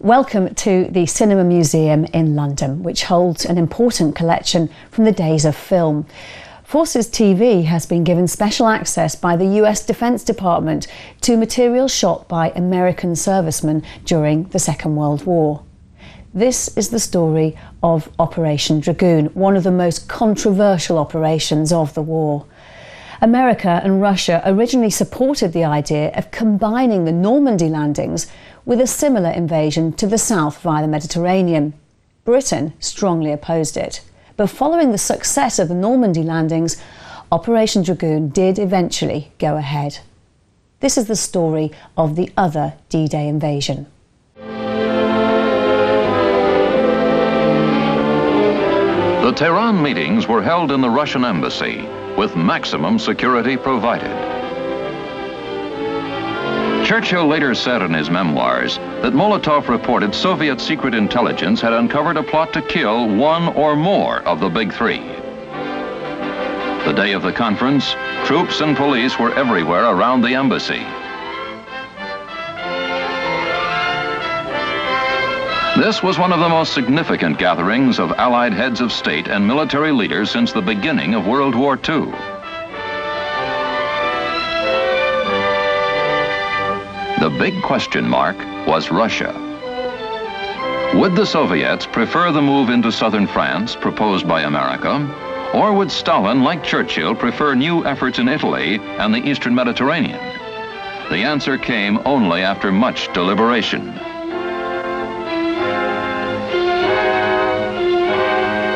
Welcome to the Cinema Museum in London, which holds an important collection from the days of film. Forces TV has been given special access by the US Defense Department to material shot by American servicemen during the Second World War. This is the story of Operation Dragoon, one of the most controversial operations of the war. America and Russia originally supported the idea of combining the Normandy landings with a similar invasion to the south via the Mediterranean. Britain strongly opposed it. But following the success of the Normandy landings, Operation Dragoon did eventually go ahead. This is the story of the other D-Day invasion. The Tehran meetings were held in the Russian embassy, with maximum security provided. Churchill later said in his memoirs that Molotov reported Soviet secret intelligence had uncovered a plot to kill one or more of the big three. The day of the conference, troops and police were everywhere around the embassy. This was one of the most significant gatherings of Allied heads of state and military leaders since the beginning of World War II. The big question mark was Russia. Would the Soviets prefer the move into southern France proposed by America, or would Stalin, like Churchill, prefer new efforts in Italy and the Eastern Mediterranean? The answer came only after much deliberation.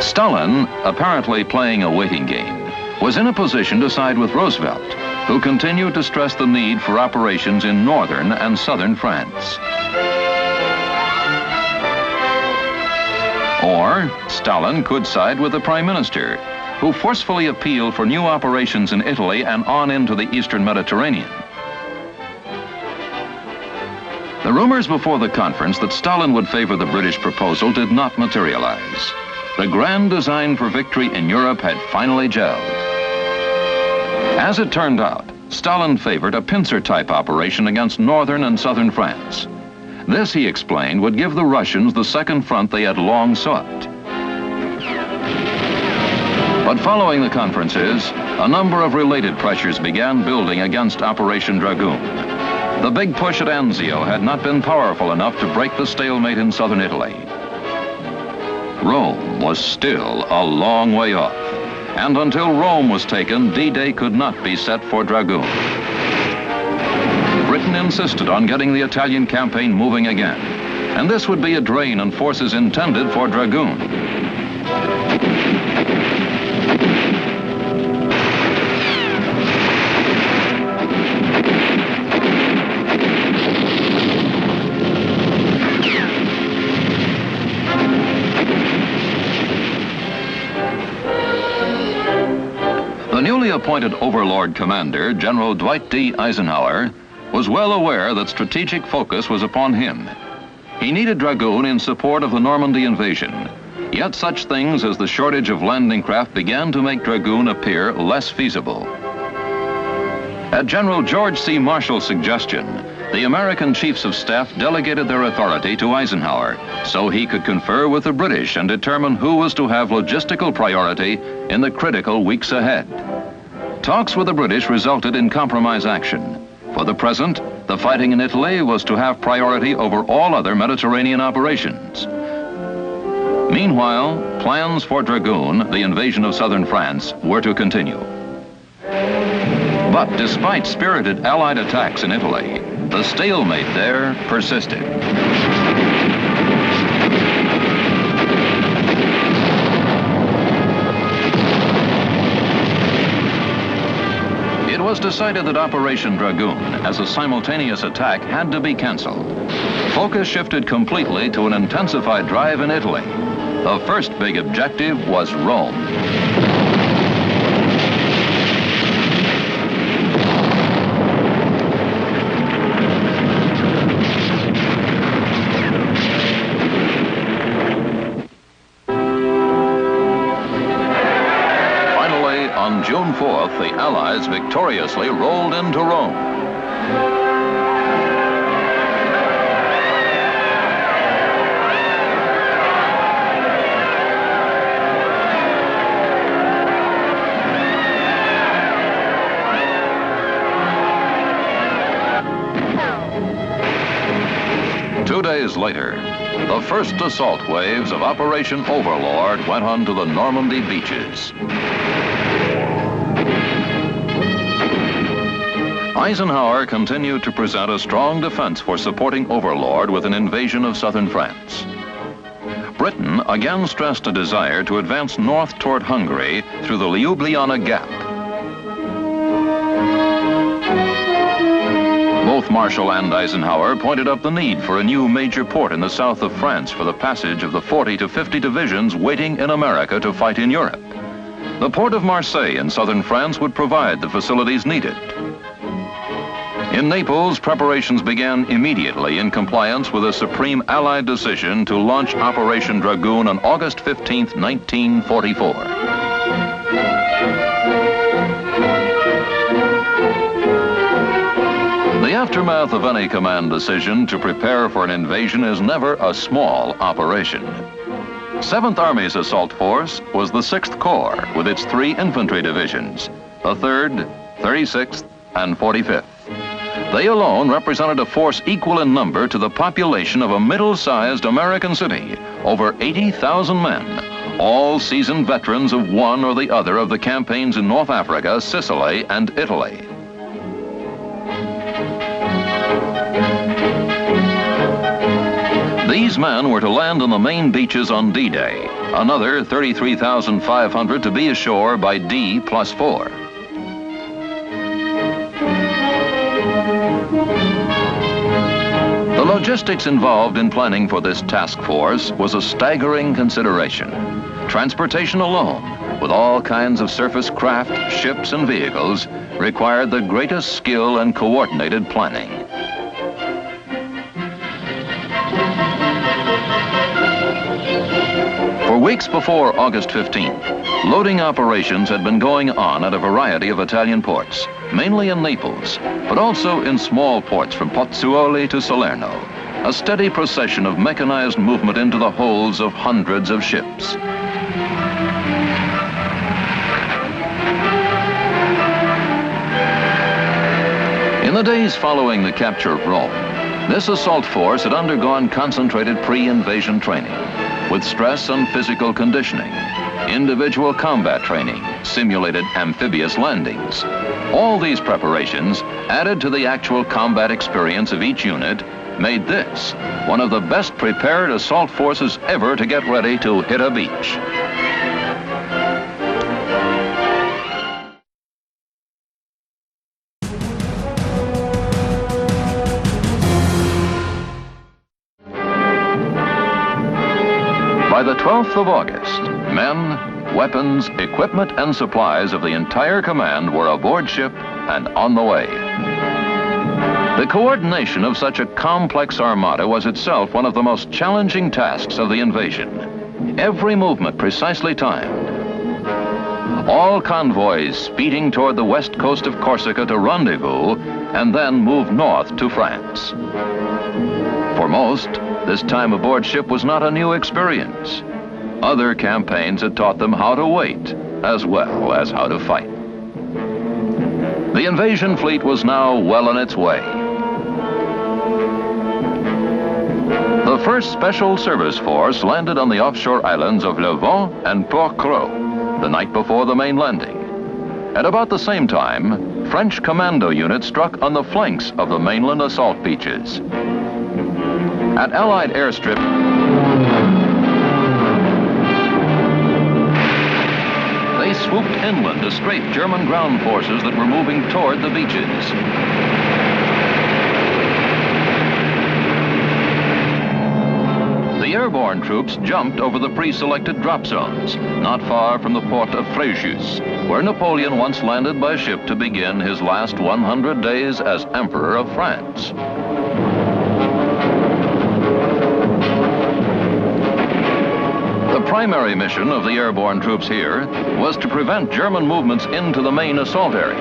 Stalin, apparently playing a waiting game, was in a position to side with Roosevelt, who continued to stress the need for operations in northern and southern France. Or Stalin could side with the Prime Minister, who forcefully appealed for new operations in Italy and on into the Eastern Mediterranean. The rumors before the conference that Stalin would favor the British proposal did not materialize. The grand design for victory in Europe had finally gelled. As it turned out, Stalin favored a pincer-type operation against northern and southern France. This, he explained, would give the Russians the second front they had long sought. But following the conferences, a number of related pressures began building against Operation Dragoon. The big push at Anzio had not been powerful enough to break the stalemate in southern Italy. Rome was still a long way off, and until Rome was taken, D-Day could not be set for Dragoon. Britain insisted on getting the Italian campaign moving again, and this would be a drain on forces intended for Dragoon. The newly appointed Overlord Commander, General Dwight D. Eisenhower, was well aware that strategic focus was upon him. He needed Dragoon in support of the Normandy invasion, yet such things as the shortage of landing craft began to make Dragoon appear less feasible. At General George C. Marshall's suggestion, the American Chiefs of Staff delegated their authority to Eisenhower so he could confer with the British and determine who was to have logistical priority in the critical weeks ahead. Talks with the British resulted in compromise action. For the present, the fighting in Italy was to have priority over all other Mediterranean operations. Meanwhile, plans for Dragoon, the invasion of southern France, were to continue. But despite spirited Allied attacks in Italy, the stalemate there persisted. It was decided that Operation Dragoon, as a simultaneous attack, had to be canceled. Focus shifted completely to an intensified drive in Italy. The first big objective was Rome. On June 4th, the Allies victoriously rolled into Rome. later, the first assault waves of Operation Overlord went on to the Normandy beaches. Eisenhower continued to present a strong defense for supporting Overlord with an invasion of southern France. Britain again stressed a desire to advance north toward Hungary through the Ljubljana Gap. Both Marshall and Eisenhower pointed out the need for a new major port in the south of France for the passage of the 40 to 50 divisions waiting in America to fight in Europe. The port of Marseille in southern France would provide the facilities needed. In Naples, preparations began immediately in compliance with a Supreme Allied decision to launch Operation Dragoon on August 15, 1944. The aftermath of any command decision to prepare for an invasion is never a small operation. 7th Army's assault force was the 6th Corps with its 3 infantry divisions, the 3rd, 36th, and 45th. They alone represented a force equal in number to the population of a middle-sized American city, over 80,000 men, all seasoned veterans of one or the other of the campaigns in North Africa, Sicily, and Italy. These men were to land on the main beaches on D-Day, another 33,500 to be ashore by D+4. The logistics involved in planning for this task force was a staggering consideration. Transportation alone, with all kinds of surface craft, ships, and vehicles, required the greatest skill and coordinated planning. For weeks before August 15th, loading operations had been going on at a variety of Italian ports, mainly in Naples, but also in small ports from Pozzuoli to Salerno, a steady procession of mechanized movement into the holds of hundreds of ships. In the days following the capture of Rome, this assault force had undergone concentrated pre-invasion training, with stress and physical conditioning, individual combat training, simulated amphibious landings. All these preparations, added to the actual combat experience of each unit, made this one of the best prepared assault forces ever to get ready to hit a beach. By the 12th of August, men, weapons, equipment, and supplies of the entire command were aboard ship and on the way. The coordination of such a complex armada was itself one of the most challenging tasks of the invasion. Every movement precisely timed. All convoys speeding toward the west coast of Corsica to rendezvous and then move north to France. For most, this time aboard ship was not a new experience. Other campaigns had taught them how to wait, as well as how to fight. The invasion fleet was now well on its way. The first Special Service Force landed on the offshore islands of Le Vent and Port-Creux the night before the main landing. At about the same time, French commando units struck on the flanks of the mainland assault beaches. At Allied airstrip, they swooped inland to strafe German ground forces that were moving toward the beaches. The airborne troops jumped over the pre-selected drop zones, not far from the port of Fréjus, where Napoleon once landed by ship to begin his last 100 days as Emperor of France. The primary mission of the airborne troops here was to prevent German movements into the main assault area.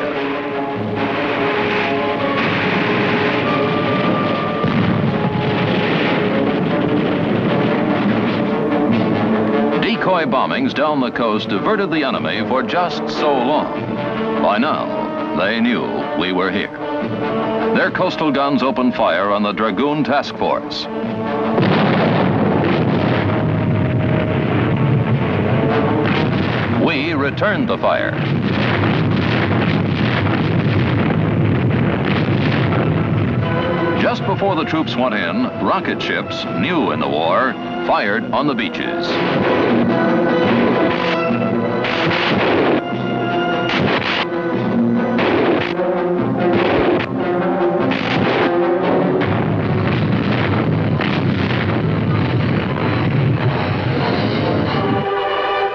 Decoy bombings down the coast diverted the enemy for just so long. By now, they knew we were here. Their coastal guns opened fire on the Dragoon task force. returned the fire. Just before the troops went in, rocket ships, new in the war, fired on the beaches.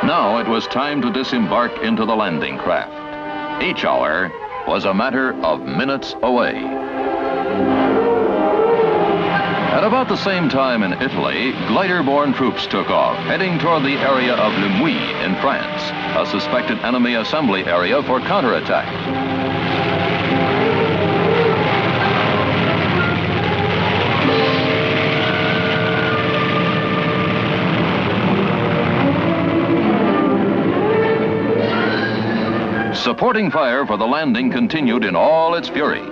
Now it was time to disembark into the landing craft. Each hour was a matter of minutes away. At about the same time in Italy, glider-borne troops took off, heading toward the area of Le Mouilles in France, a suspected enemy assembly area for counterattack. Supporting fire for the landing continued in all its fury.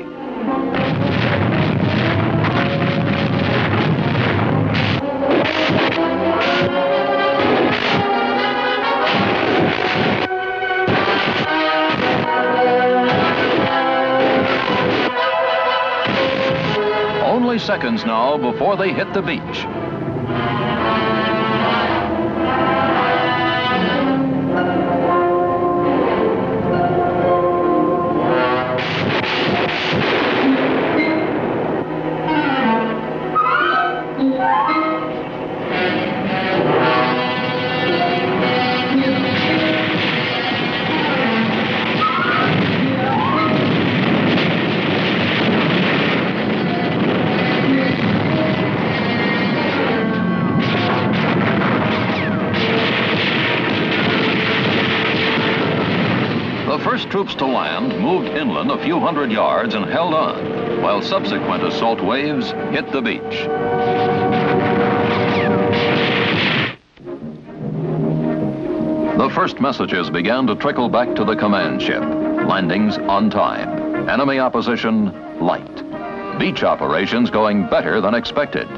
Only seconds now before they hit the beach. Troops to land moved inland a few hundred yards and held on, while subsequent assault waves hit the beach. The first messages began to trickle back to the command ship. Landings on time. Enemy opposition light. Beach operations going better than expected.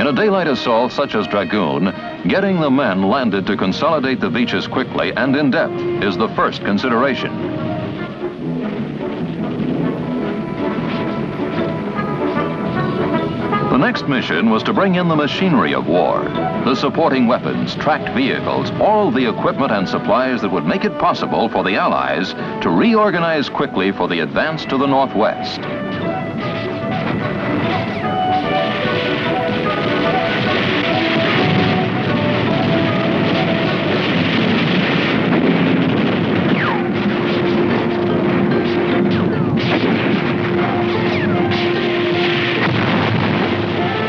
In a daylight assault such as Dragoon, getting the men landed to consolidate the beaches quickly and in depth is the first consideration. The next mission was to bring in the machinery of war, the supporting weapons, tracked vehicles, all the equipment and supplies that would make it possible for the Allies to reorganize quickly for the advance to the northwest.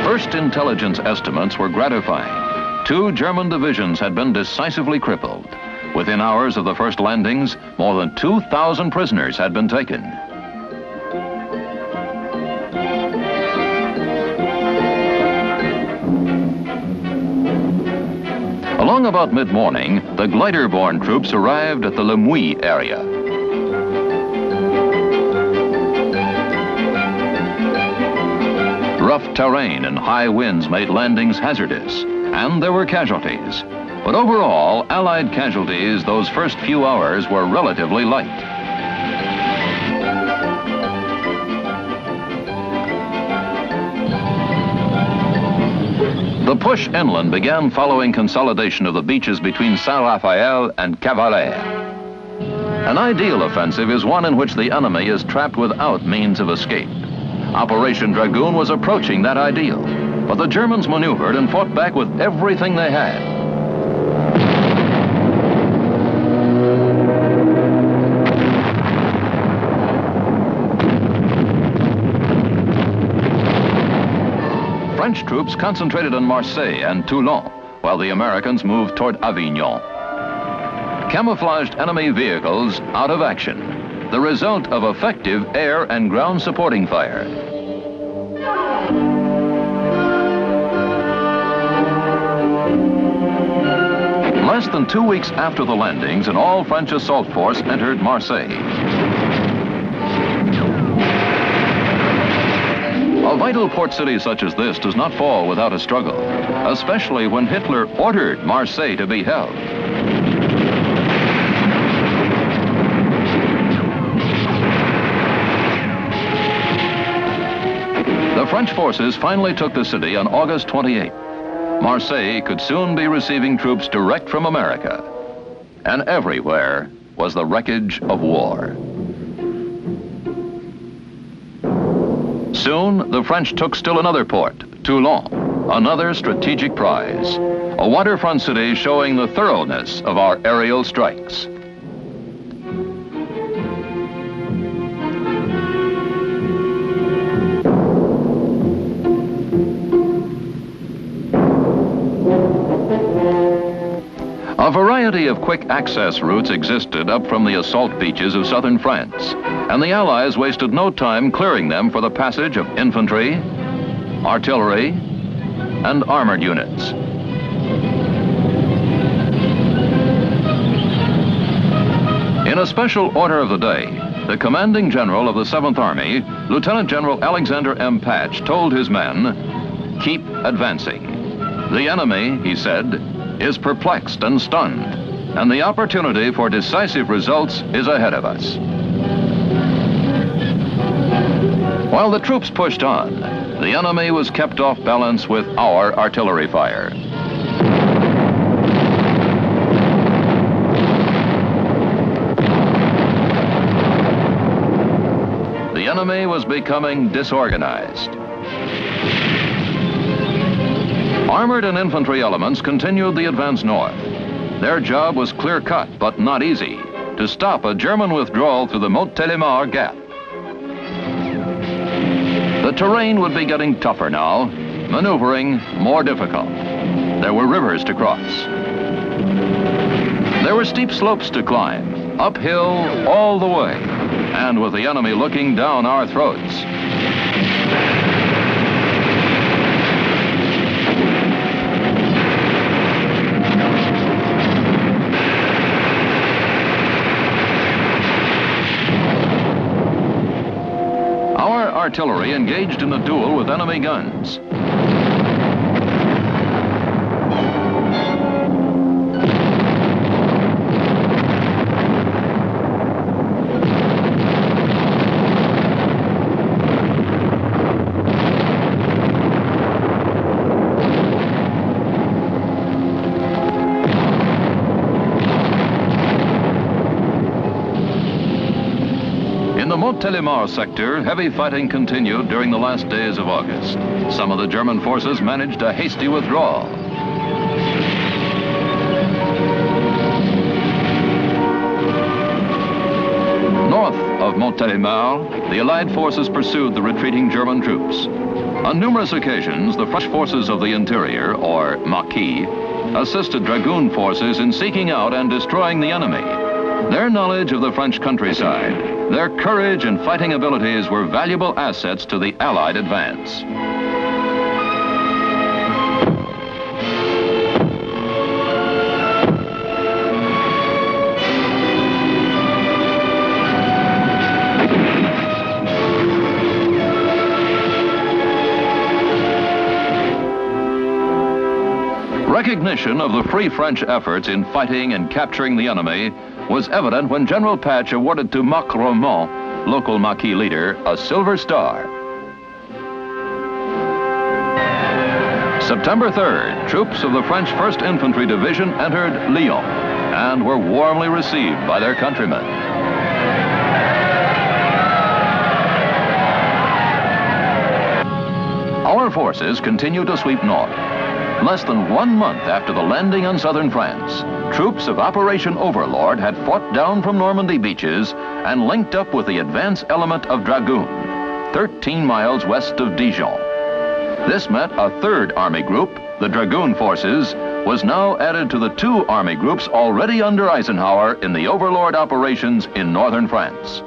First intelligence estimates were gratifying. 2 German divisions had been decisively crippled. Within hours of the first landings, more than 2,000 prisoners had been taken. Along about mid-morning, the glider-borne troops arrived at the Le Mouilles area. Rough terrain and high winds made landings hazardous, and there were casualties. But overall, Allied casualties those first few hours were relatively light. The push inland began following consolidation of the beaches between Saint-Raphael and Cavalet. An ideal offensive is one in which the enemy is trapped without means of escape. Operation Dragoon was approaching that ideal, but the Germans maneuvered and fought back with everything they had. French troops concentrated on Marseille and Toulon, while the Americans moved toward Avignon. Camouflaged enemy vehicles out of action, the result of effective air and ground supporting fire. Less than 2 weeks after the landings, an all-French assault force entered Marseille. A vital port city such as this does not fall without a struggle, especially when Hitler ordered Marseille to be held. The French forces finally took the city on August 28th. Marseille could soon be receiving troops direct from America. And everywhere was the wreckage of war. Soon, the French took still another port, Toulon, another strategic prize, a waterfront city showing the thoroughness of our aerial strikes. A variety of quick access routes existed up from the assault beaches of southern France, and the Allies wasted no time clearing them for the passage of infantry, artillery, and armored units. In a special order of the day, the commanding general of the 7th Army, Lieutenant General Alexander M. Patch, told his men, "Keep advancing. The enemy," he said, "is perplexed and stunned, and the opportunity for decisive results is ahead of us." While the troops pushed on, the enemy was kept off balance with our artillery fire. The enemy was becoming disorganized. Armored and infantry elements continued the advance north. Their job was clear-cut, but not easy, to stop a German withdrawal through the Montélimar Gap. The terrain would be getting tougher now, maneuvering more difficult. There were rivers to cross. There were steep slopes to climb, uphill all the way, and with the enemy looking down our throats. Artillery engaged in a duel with enemy guns. In the Montélimar sector, heavy fighting continued during the last days of August. Some of the German forces managed a hasty withdrawal. North of Montélimar, the Allied forces pursued the retreating German troops. On numerous occasions, the French forces of the interior, or Maquis, assisted Dragoon forces in seeking out and destroying the enemy. Their knowledge of the French countryside, their courage and fighting abilities were valuable assets to the Allied advance. Recognition of the Free French efforts in fighting and capturing the enemy was evident when General Patch awarded to Mac Romont, local Maquis leader, a Silver Star. September 3rd, troops of the French 1st Infantry Division entered Lyon and were warmly received by their countrymen. Our forces continued to sweep north. Less than 1 month after the landing on southern France, troops of Operation Overlord had fought down from Normandy beaches and linked up with the advance element of Dragoon, 13 miles west of Dijon. This meant a 3rd Army group, the Dragoon forces, was now added to the 2 Army groups already under Eisenhower in the Overlord operations in northern France.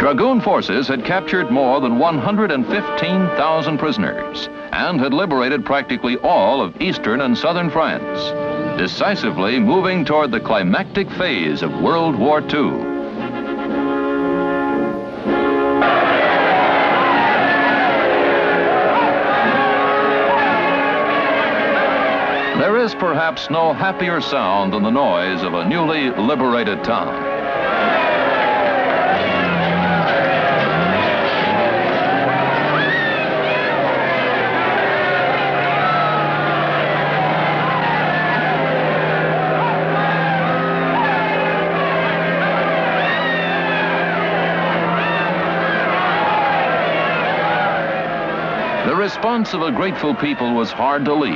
Dragoon forces had captured more than 115,000 prisoners and had liberated practically all of eastern and southern France. decisively moving toward the climactic phase of World War II. There is perhaps no happier sound than the noise of a newly liberated town. The response of a grateful people was hard to leave,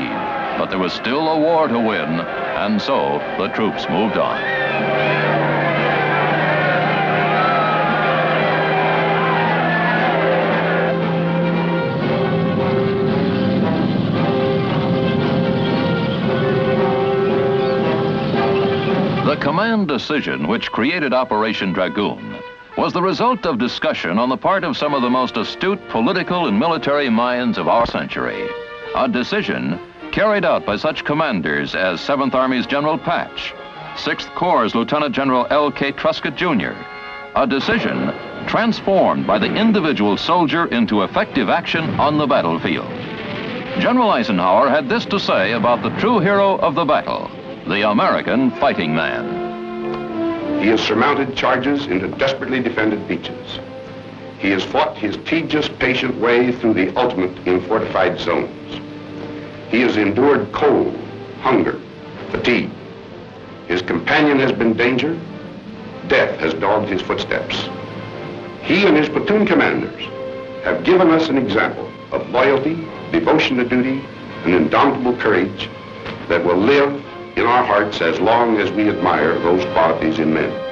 but there was still a war to win, and so the troops moved on. The command decision which created Operation Dragoon was the result of discussion on the part of some of the most astute political and military minds of our century. A decision carried out by such commanders as 7th Army's General Patch, 6th Corps' Lieutenant General L.K. Truscott, Jr. A decision transformed by the individual soldier into effective action on the battlefield. General Eisenhower had this to say about the true hero of the battle, the American fighting man. He has surmounted charges into desperately defended beaches. He has fought his tedious, patient way through the ultimate in fortified zones. He has endured cold, hunger, fatigue. His companion has been danger. Death has dogged his footsteps. He and his platoon commanders have given us an example of loyalty, devotion to duty, and indomitable courage that will live in our hearts as long as we admire those qualities in men.